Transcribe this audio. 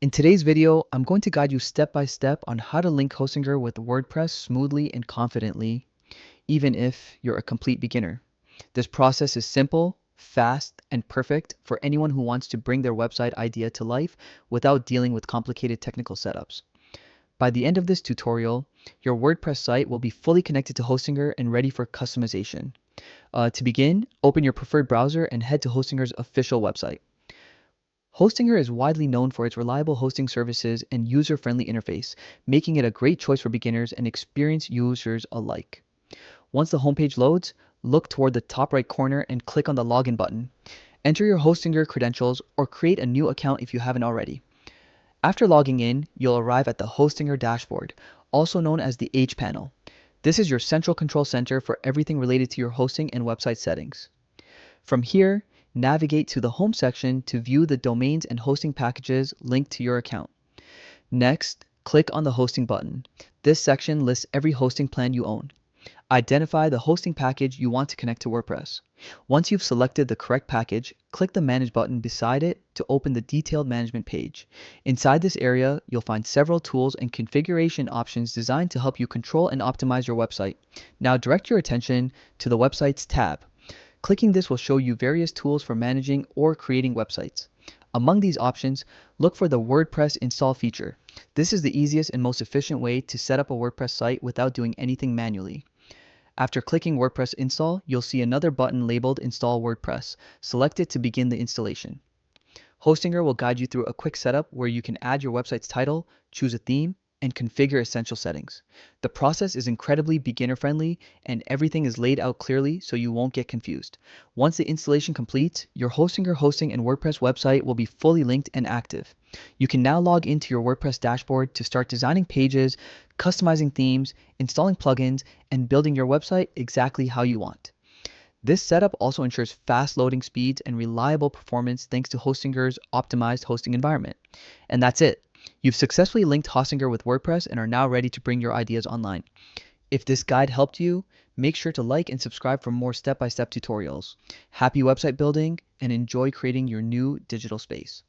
In today's video, I'm going to guide you step by step on how to link Hostinger with WordPress smoothly and confidently, even if you're a complete beginner. This process is simple, fast, and perfect for anyone who wants to bring their website idea to life without dealing with complicated technical setups. By the end of this tutorial, your WordPress site will be fully connected to Hostinger and ready for customization. To begin, open your preferred browser and head to Hostinger's official website. Hostinger is widely known for its reliable hosting services and user-friendly interface, making it a great choice for beginners and experienced users alike. Once the homepage loads, look toward the top right corner and click on the Login button. Enter your Hostinger credentials or create a new account if you haven't already. After logging in, you'll arrive at the Hostinger dashboard, also known as the H panel. This is your central control center for everything related to your hosting and website settings. From here, navigate to the Home section to view the domains and hosting packages linked to your account. Next, click on the Hosting button. This section lists every hosting plan you own. Identify the hosting package you want to connect to WordPress. Once you've selected the correct package, click the Manage button beside it to open the detailed management page. Inside this area, you'll find several tools and configuration options designed to help you control and optimize your website. Now direct your attention to the Websites tab. Clicking this will show you various tools for managing or creating websites. Among these options, look for the WordPress install feature. This is the easiest and most efficient way to set up a WordPress site without doing anything manually. After clicking WordPress install, you'll see another button labeled Install WordPress. Select it to begin the installation. Hostinger will guide you through a quick setup where you can add your website's title, choose a theme, and configure essential settings. The process is incredibly beginner-friendly and everything is laid out clearly so you won't get confused. Once the installation completes, your Hostinger hosting and WordPress website will be fully linked and active. You can now log into your WordPress dashboard to start designing pages, customizing themes, installing plugins, and building your website exactly how you want. This setup also ensures fast loading speeds and reliable performance thanks to Hostinger's optimized hosting environment. And that's it. You've successfully linked Hostinger with WordPress and are now ready to bring your ideas online. If this guide helped you, make sure to like and subscribe for more step-by-step tutorials. Happy website building and enjoy creating your new digital space.